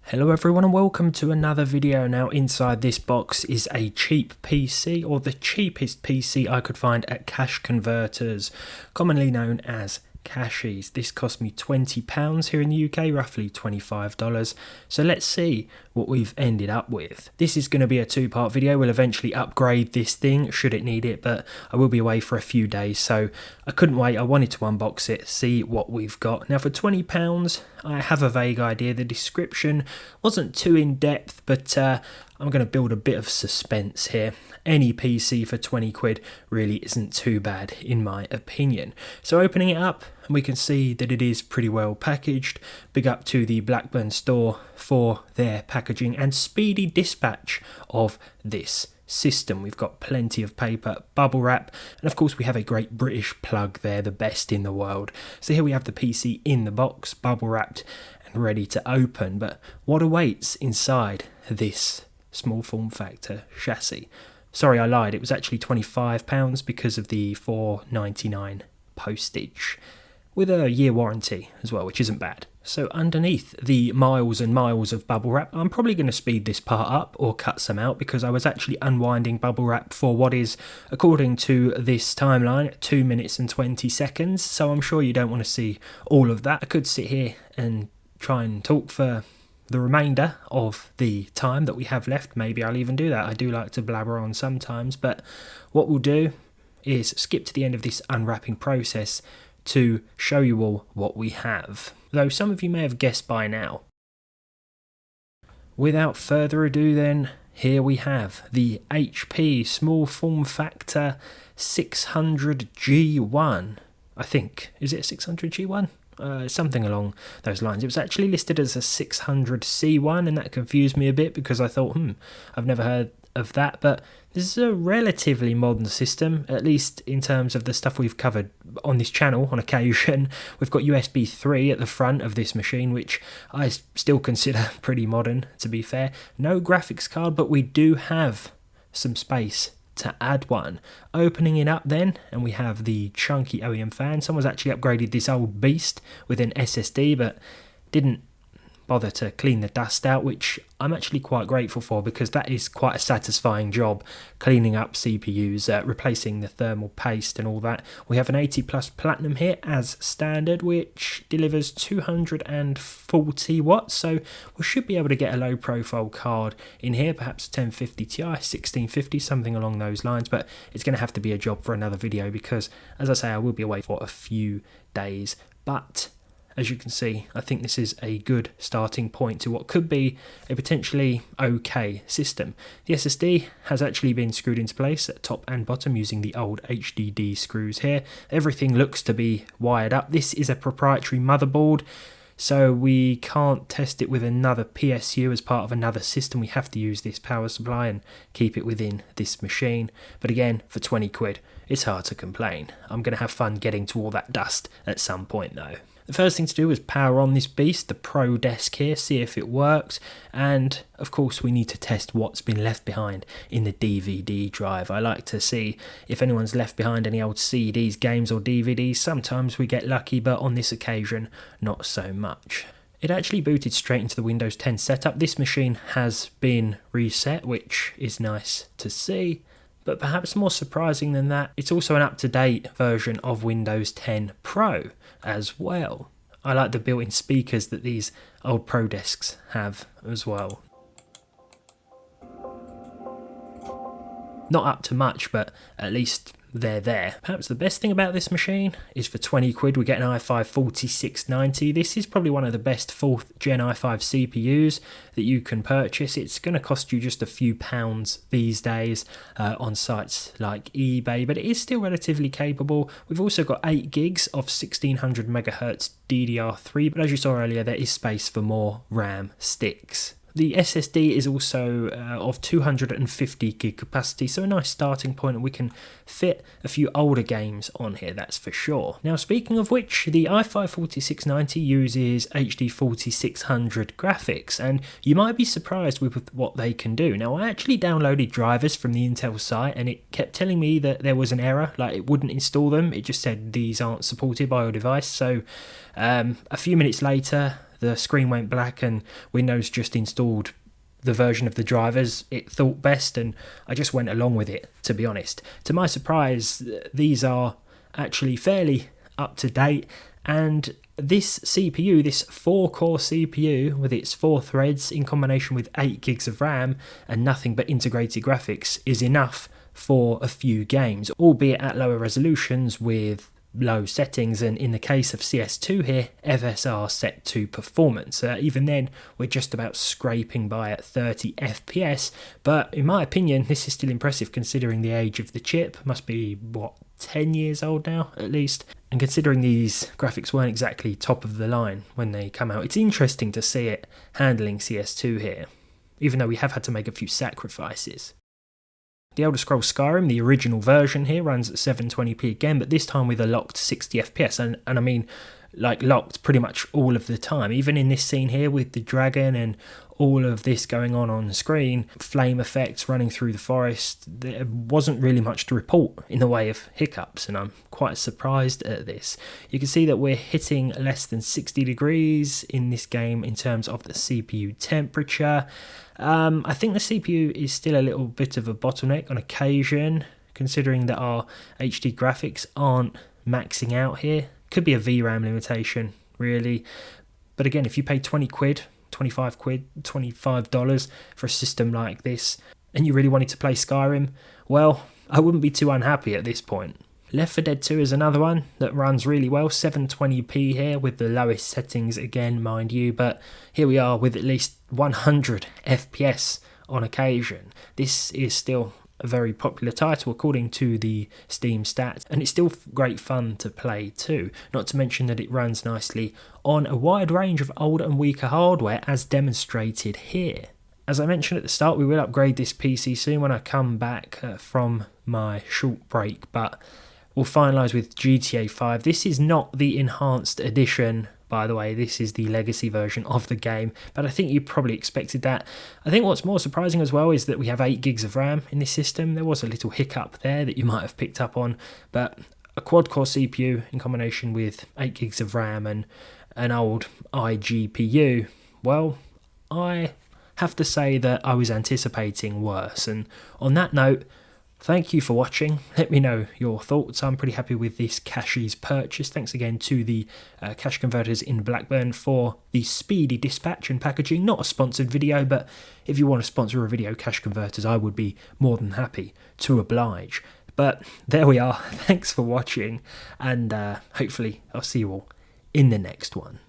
Hello everyone and welcome to another video. Now inside this box is a cheap PC, or the cheapest PC I could find at cash converters, commonly known as Cashies. This cost me £20 here in the UK, roughly $25. So let's see what we've ended up with. This is going to be a two-part video. We'll eventually upgrade this thing should it need it, but I will be away for a few days, so I couldn't wait. I wanted to unbox it, see what we've got. Now for £20, I have a vague idea. The description wasn't too in-depth, but I'm going to build a bit of suspense here. Any PC for 20 quid really isn't too bad in my opinion. So opening it up, we can see that it is pretty well packaged. Big up to the Blackburn store for their packaging and speedy dispatch of this system. We've got plenty of paper, bubble wrap, and of course we have a great British plug there, the best in the world. So here we have the PC in the box, bubble wrapped and ready to open. But what awaits inside this small form factor chassis? Sorry, I lied. It was actually £25 because of the $4.99 postage, with a year warranty as well, which isn't bad. So underneath the miles and miles of bubble wrap, I'm probably going to speed this part up or cut some out because I was actually unwinding bubble wrap for what is, according to this timeline, 2 minutes and 20 seconds. So I'm sure you don't want to see all of that. I could sit here and try and talk for the remainder of the time that we have left. Maybe I'll even do that. I do like to blabber on sometimes, but what we'll do is skip to the end of this unwrapping process to show you all what we have, though some of you may have guessed by now. Without further ado then, here we have the HP small form factor 600G1, I think. Is it a 600G1? Something along those lines. It was actually listed as a 600C1, and that confused me a bit because I thought, I've never heard of that, but this is a relatively modern system, at least in terms of the stuff we've covered on this channel on occasion. We've got USB 3 at the front of this machine, which I still consider pretty modern, to be fair. No graphics card, but we do have some space to add one. Opening it up then, and we have the chunky OEM fan. Someone's actually upgraded this old beast with an SSD, but didn't bother to clean the dust out, which I'm actually quite grateful for because that is quite a satisfying job, cleaning up CPUs, replacing the thermal paste and all that. We have an 80 plus platinum here as standard, which delivers 240 watts, so we should be able to get a low profile card in here, perhaps a 1050 Ti, 1650, something along those lines, but it's going to have to be a job for another video because, as I say, I will be away for a few days. But as you can see, I think this is a good starting point to what could be a potentially okay system. The SSD has actually been screwed into place at top and bottom using the old HDD screws here. Everything looks to be wired up. This is a proprietary motherboard, so we can't test it with another PSU as part of another system. We have to use this power supply and keep it within this machine. But again, for 20 quid, it's hard to complain. I'm going to have fun getting to all that dust at some point though. The first thing to do is power on this beast, the Pro Desk here, see if it works, and of course we need to test what's been left behind in the DVD drive. I like to see if anyone's left behind any old CDs, games or DVDs. Sometimes we get lucky, but on this occasion not so much. It actually booted straight into the Windows 10 setup. This machine has been reset, which is nice to see. But perhaps more surprising than that, it's also an up-to-date version of Windows 10 Pro as well. I like the built-in speakers that these old Pro Desks have as well. Not up to much, but at least they're there. Perhaps the best thing about this machine is for 20 quid we get an i5 4690. This is probably one of the best 4th gen i5 CPUs that you can purchase. It's going to cost you just a few pounds these days on sites like eBay, but it is still relatively capable. We've also got 8 gigs of 1600 megahertz DDR3, but as you saw earlier, there is space for more RAM sticks. The SSD is also of 250 gig capacity, so a nice starting point, and we can fit a few older games on here, that's for sure. Now, speaking of which, the i5 4690 uses HD 4600 graphics, and you might be surprised with what they can do. Now, I actually downloaded drivers from the Intel site, and it kept telling me that there was an error, like it wouldn't install them. It just said these aren't supported by your device. So a few minutes later, the screen went black and Windows just installed the version of the drivers it thought best, and I just went along with it, to be honest. To my surprise, these are actually fairly up to date, and this CPU, this 4-core CPU with its 4 threads in combination with 8 gigs of RAM and nothing but integrated graphics is enough for a few games, albeit at lower resolutions with low settings, and in the case of CS2 here, FSR set to performance. Even then, we're just about scraping by at 30 FPS, but in my opinion, this is still impressive considering the age of the chip. Must be, 10 years old now, at least. And considering these graphics weren't exactly top of the line when they come out, it's interesting to see it handling CS2 here, even though we have had to make a few sacrifices. The Elder Scrolls Skyrim, the original version here, runs at 720p again, but this time with a locked 60 FPS, and I mean, like, locked pretty much all of the time. Even in this scene here with the dragon and all of this going on screen, flame effects running through the forest, there wasn't really much to report in the way of hiccups, and I'm quite surprised at this. You can see that we're hitting less than 60 degrees in this game in terms of the CPU temperature. I think the CPU is still a little bit of a bottleneck on occasion, considering that our HD graphics aren't maxing out here. Could be a VRAM limitation, really. But again, if you pay 20 quid, 25 quid, $25 for a system like this, and you really wanted to play Skyrim, well, I wouldn't be too unhappy at this point. Left 4 Dead 2 is another one that runs really well, 720p here with the lowest settings again, mind you, but here we are with at least 100 FPS on occasion. This is still a very popular title according to the Steam stats, and it's still great fun to play too, not to mention that it runs nicely on a wide range of older and weaker hardware as demonstrated here. As I mentioned at the start, we will upgrade this PC soon when I come back from my short break, but we'll finalise with GTA 5. This is not the enhanced edition, by the way. This is the legacy version of the game, but I think you probably expected that. I think what's more surprising as well is that we have 8 gigs of RAM in this system. There was a little hiccup there that you might have picked up on, but a quad-core CPU in combination with 8 gigs of RAM and an old iGPU, well, I have to say that I was anticipating worse. And on that note, thank you for watching. Let me know your thoughts. I'm pretty happy with this Cashies purchase. Thanks again to the cash converters in Blackburn for the speedy dispatch and packaging. Not a sponsored video, but if you want to sponsor a video, cash converters, I would be more than happy to oblige. But there we are. Thanks for watching, and hopefully I'll see you all in the next one.